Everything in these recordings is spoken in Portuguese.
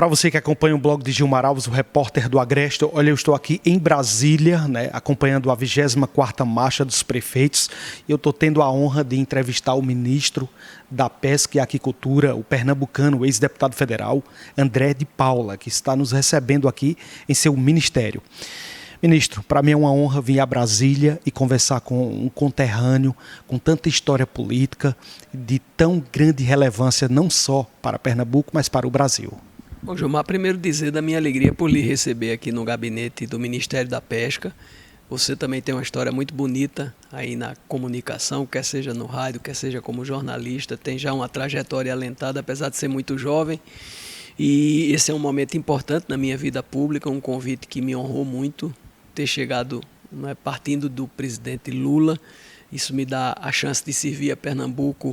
Para você que acompanha o blog de Gilmar Alves, o repórter do Agreste, olha, eu estou aqui em Brasília, né, acompanhando a 24ª Marcha dos Prefeitos, e eu estou tendo a honra de entrevistar o ministro da Pesca e Aquicultura, o pernambucano, o ex-deputado federal, André de Paula, que está nos recebendo aqui em seu ministério. Ministro, para mim é uma honra vir a Brasília e conversar com um conterrâneo com tanta história política, de tão grande relevância não só para Pernambuco, mas para o Brasil. Bom, Gilmar, primeiro dizer da minha alegria por lhe receber aqui no gabinete do Ministério da Pesca. Você também tem uma história muito bonita aí na comunicação, quer seja no rádio, quer seja como jornalista, tem já uma trajetória alentada, apesar de ser muito jovem. E esse é um momento importante na minha vida pública, um convite que me honrou muito, ter chegado, né, partindo do presidente Lula. Isso me dá a chance de servir a Pernambuco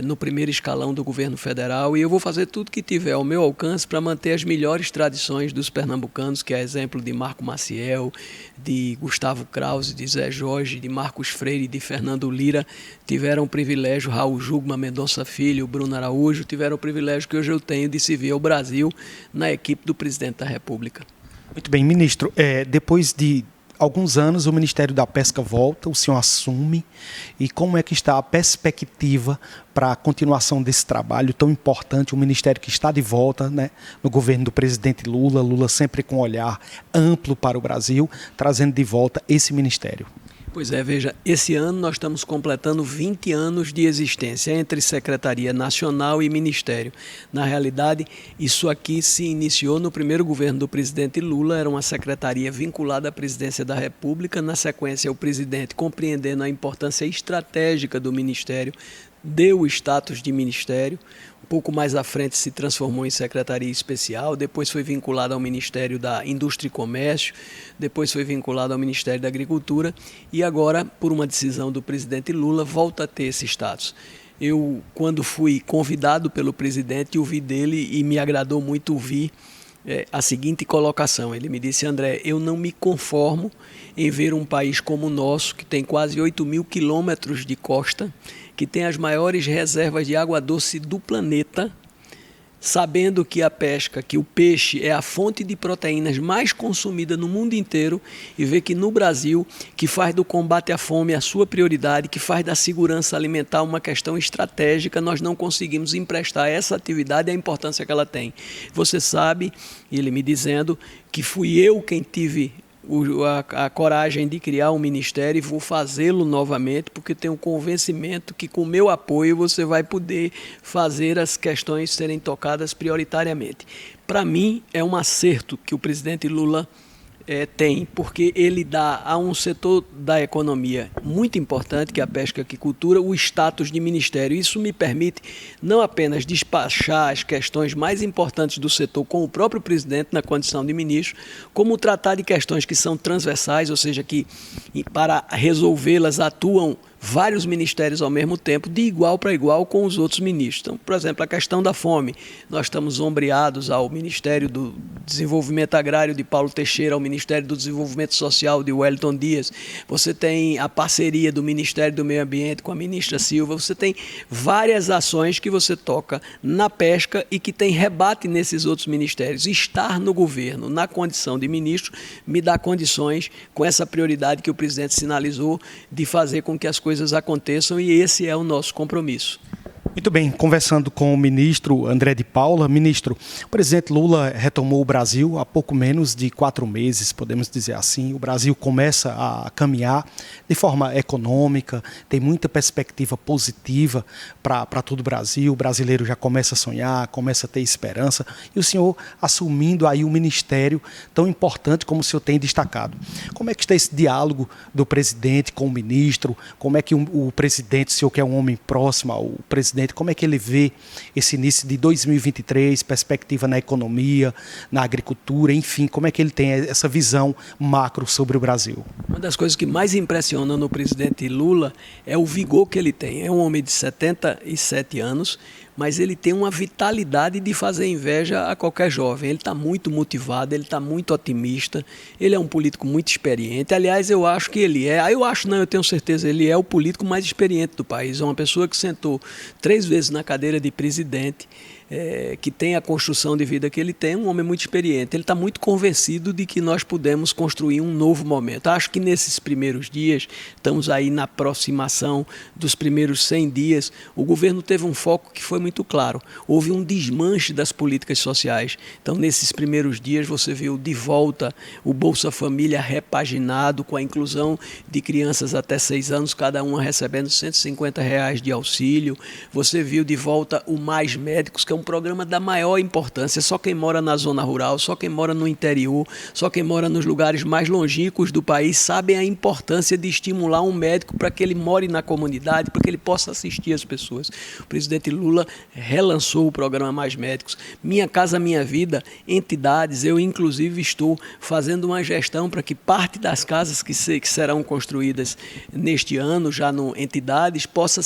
no primeiro escalão do governo federal, e eu vou fazer tudo que tiver ao meu alcance para manter as melhores tradições dos pernambucanos, que é exemplo de Marco Maciel, de Gustavo Krause, de Zé Jorge, de Marcos Freire, de Fernando Lira. Tiveram o privilégio, Raul Jugman Mendonça Filho, Bruno Araújo, tiveram o privilégio que hoje eu tenho de servir ao Brasil na equipe do presidente da República. Muito bem, ministro, depois de alguns anos o Ministério da Pesca volta, o senhor assume, e como é que está a perspectiva para a continuação desse trabalho tão importante, um ministério que está de volta, né, no governo do presidente Lula, Lula sempre com um olhar amplo para o Brasil, trazendo de volta esse ministério? Pois é, veja, esse ano nós estamos completando 20 anos de existência entre Secretaria Nacional e Ministério. Na realidade, isso aqui se iniciou no primeiro governo do presidente Lula, era uma secretaria vinculada à presidência da República. Na sequência, o presidente, compreendendo a importância estratégica do Ministério, deu o status de Ministério. Um pouco mais à frente se transformou em Secretaria Especial, depois foi vinculado ao Ministério da Indústria e Comércio, depois foi vinculado ao Ministério da Agricultura e agora, por uma decisão do presidente Lula, volta a ter esse status. Eu, quando fui convidado pelo presidente, ouvi dele e me agradou muito ouvir a seguinte colocação. Ele me disse: André, eu não me conformo em ver um país como o nosso, que tem quase 8.000 quilômetros de costa, que tem as maiores reservas de água doce do planeta, sabendo que a pesca, que o peixe é a fonte de proteínas mais consumida no mundo inteiro, e ver que no Brasil, que faz do combate à fome a sua prioridade, que faz da segurança alimentar uma questão estratégica, nós não conseguimos emprestar essa atividade a importância que ela tem. Você sabe, ele me dizendo, que fui eu quem tive a coragem de criar um ministério, e vou fazê-lo novamente, porque tenho o convencimento que com o meu apoio você vai poder fazer as questões serem tocadas prioritariamente. Para mim é um acerto que o presidente Lula tem, porque ele dá a um setor da economia muito importante, que é a pesca e a aquicultura, o status de ministério. Isso me permite não apenas despachar as questões mais importantes do setor com o próprio presidente na condição de ministro, como tratar de questões que são transversais, ou seja, que para resolvê-las atuam vários ministérios ao mesmo tempo, de igual para igual com os outros ministros. Então, por exemplo, a questão da fome. Nós estamos ombreados ao Ministério do Desenvolvimento Agrário de Paulo Teixeira, ao Ministério do Desenvolvimento Social de Wellington Dias. Você tem a parceria do Ministério do Meio Ambiente com a ministra Silva. Você tem várias ações que você toca na pesca e que tem rebate nesses outros ministérios. Estar no governo, na condição de ministro, me dá condições, com essa prioridade que o presidente sinalizou, de fazer com que as coisas aconteçam, e esse é o nosso compromisso. Muito bem, conversando com o ministro André de Paula. Ministro, o presidente Lula retomou o Brasil há pouco menos de 4 meses, podemos dizer assim. O Brasil começa a caminhar de forma econômica, tem muita perspectiva positiva para todo o Brasil. O brasileiro já começa a sonhar, começa a ter esperança. E o senhor assumindo aí um ministério tão importante como o senhor tem destacado. Como é que está esse diálogo do presidente com o ministro? Como é que o presidente, o senhor que é um homem próximo ao presidente, como é que ele vê esse início de 2023, perspectiva na economia, na agricultura, enfim, como é que ele tem essa visão macro sobre o Brasil? Uma das coisas que mais impressiona no presidente Lula é o vigor que ele tem. É um homem de 77 anos, mas ele tem uma vitalidade de fazer inveja a qualquer jovem. Ele está muito motivado, ele está muito otimista, ele é um político muito experiente. Aliás, eu acho que ele é, eu tenho certeza, ele é o político mais experiente do país. É uma pessoa que sentou 3 vezes na cadeira de presidente, que tem a construção de vida que ele tem, um homem muito experiente. Ele está muito convencido de que nós podemos construir um novo momento. Acho que nesses primeiros dias, estamos aí na aproximação dos primeiros 100 dias, o governo teve um foco que foi muito claro. Houve um desmanche das políticas sociais. Então, nesses primeiros dias, você viu de volta o Bolsa Família repaginado, com a inclusão de crianças até 6 anos, cada uma recebendo R$ 150 de auxílio. Você viu de volta o Mais Médicos, que é um programa da maior importância. Só quem mora na zona rural, só quem mora no interior, só quem mora nos lugares mais longínquos do país sabem a importância de estimular um médico para que ele more na comunidade, para que ele possa assistir as pessoas. O presidente Lula relançou o programa Mais Médicos. Minha Casa Minha Vida, entidades, eu inclusive estou fazendo uma gestão para que parte das casas que serão construídas neste ano, já no entidades, possa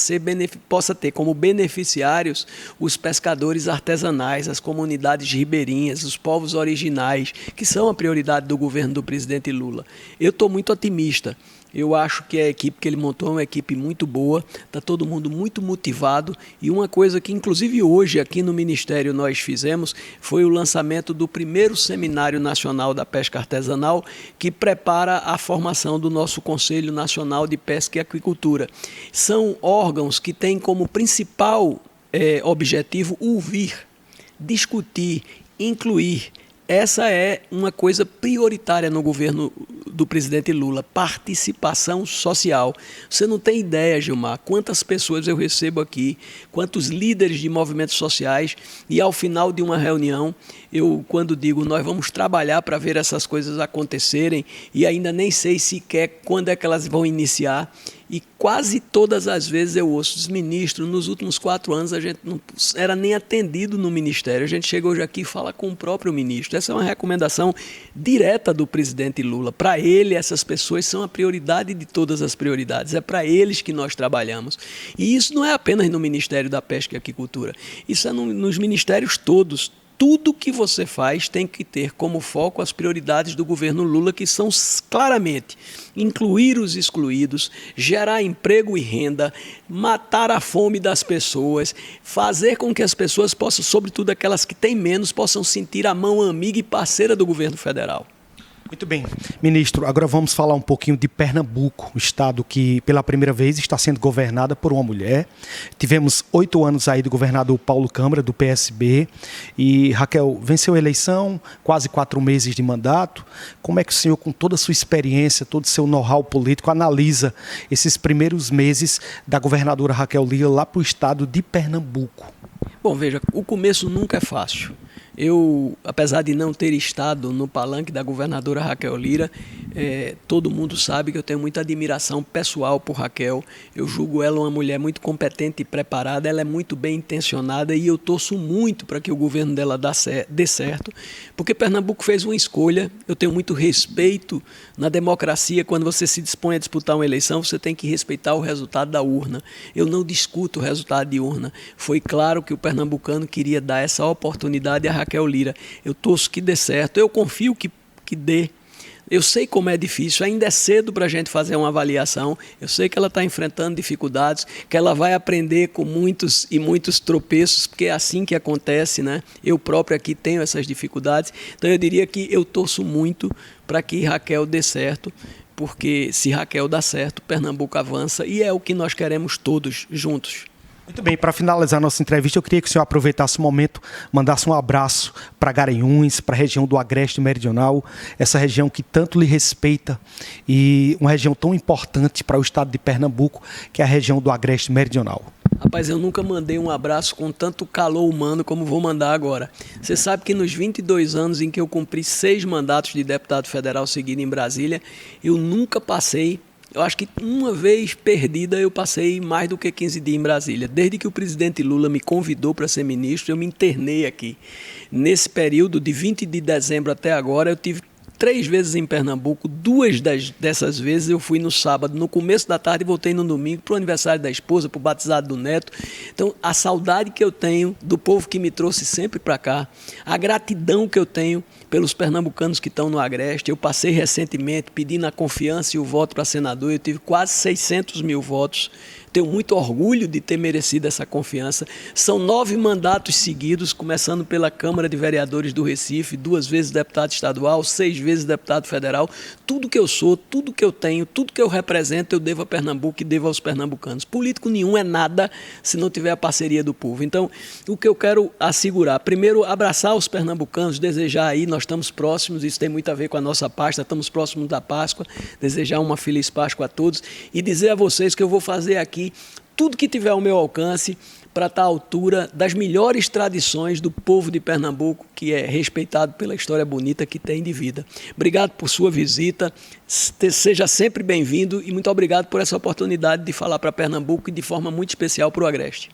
ter como beneficiários os pescadores artesanais, as comunidades ribeirinhas, os povos originais, que são a prioridade do governo do presidente Lula. Eu estou muito otimista. Eu acho que a equipe que ele montou é uma equipe muito boa, está todo mundo muito motivado, e uma coisa que inclusive hoje aqui no Ministério nós fizemos foi o lançamento do primeiro Seminário Nacional da Pesca Artesanal, que prepara a formação do nosso Conselho Nacional de Pesca e Aquicultura. São órgãos que têm como principal objetivo ouvir, discutir, incluir. Essa é uma coisa prioritária no governo do presidente Lula, participação social. Você não tem ideia, Gilmar, quantas pessoas eu recebo aqui, quantos líderes de movimentos sociais, e ao final de uma reunião, eu, quando digo, nós vamos trabalhar para ver essas coisas acontecerem, e ainda nem sei sequer quando é que elas vão iniciar, e quase todas as vezes eu ouço os ministros, nos últimos 4 anos a gente não era nem atendido no Ministério, a gente chega hoje aqui e fala com o próprio ministro. Essa é uma recomendação direta do presidente Lula. Para ele, essas pessoas são a prioridade de todas as prioridades, é para eles que nós trabalhamos. E isso não é apenas no Ministério da Pesca e Aquicultura, isso é nos ministérios todos. Tudo que você faz tem que ter como foco as prioridades do governo Lula, que são claramente incluir os excluídos, gerar emprego e renda, matar a fome das pessoas, fazer com que as pessoas possam, sobretudo aquelas que têm menos, possam sentir a mão amiga e parceira do governo federal. Muito bem. Ministro, agora vamos falar um pouquinho de Pernambuco, um estado que pela primeira vez está sendo governada por uma mulher. Tivemos 8 anos aí do governador Paulo Câmara, do PSB, e Raquel venceu a eleição, quase 4 meses de mandato. Como é que o senhor, com toda a sua experiência, todo o seu know-how político, analisa esses primeiros meses da governadora Raquel Lira lá para o estado de Pernambuco? Bom, veja, o começo nunca é fácil. Eu, apesar de não ter estado no palanque da governadora Raquel Lira, todo mundo sabe que eu tenho muita admiração pessoal por Raquel. Eu julgo ela uma mulher muito competente e preparada, ela é muito bem intencionada e eu torço muito para que o governo dela dê certo, porque Pernambuco fez uma escolha. Eu tenho muito respeito na democracia. Quando você se dispõe a disputar uma eleição, você tem que respeitar o resultado da urna. Eu não discuto o resultado de urna. Foi claro que o pernambucano queria dar essa oportunidade a Raquel Lira. Eu torço que dê certo, eu confio que dê. Eu sei como é difícil, ainda é cedo para a gente fazer uma avaliação, eu sei que ela está enfrentando dificuldades, que ela vai aprender com muitos e muitos tropeços, porque é assim que acontece, né? Eu próprio aqui tenho essas dificuldades, então eu diria que eu torço muito para que Raquel dê certo, porque se Raquel dá certo, Pernambuco avança e é o que nós queremos todos juntos. Muito bem, para finalizar nossa entrevista, eu queria que o senhor aproveitasse o momento, mandasse um abraço para Garanhuns, para a região do Agreste Meridional, essa região que tanto lhe respeita e uma região tão importante para o estado de Pernambuco, que é a região do Agreste Meridional. Rapaz, eu nunca mandei um abraço com tanto calor humano como vou mandar agora. Você sabe que nos 22 anos em que eu cumpri 6 mandatos de deputado federal seguido em Brasília, eu nunca passei. Eu acho que uma vez perdida eu passei mais do que 15 dias em Brasília. Desde que o presidente Lula me convidou para ser ministro, eu me internei aqui. Nesse período de 20 de dezembro até agora, eu tive 3 vezes em Pernambuco. 2 dessas vezes eu fui no sábado, no começo da tarde, e voltei no domingo para o aniversário da esposa, para o batizado do neto. Então, a saudade que eu tenho do povo que me trouxe sempre para cá, a gratidão que eu tenho pelos pernambucanos que estão no Agreste. Eu passei recentemente pedindo a confiança e o voto para senador, eu tive quase 600 mil votos Tenho muito orgulho de ter merecido essa confiança. São 9 mandatos seguidos, começando pela Câmara de Vereadores do Recife, 2 vezes deputado estadual, 6 vezes deputado federal. Tudo que eu sou, tudo que eu tenho, tudo que eu represento, eu devo a Pernambuco e devo aos pernambucanos. Político nenhum é nada se não tiver a parceria do povo. Então, o que eu quero assegurar, primeiro, abraçar os pernambucanos, desejar aí, nós estamos próximos, isso tem muito a ver com a nossa pasta, estamos próximos da Páscoa, desejar uma feliz Páscoa a todos e dizer a vocês que eu vou fazer aqui tudo que tiver ao meu alcance para estar à altura das melhores tradições do povo de Pernambuco, que é respeitado pela história bonita que tem de vida. Obrigado por sua visita, seja sempre bem-vindo e muito obrigado por essa oportunidade de falar para Pernambuco e de forma muito especial para o Agreste.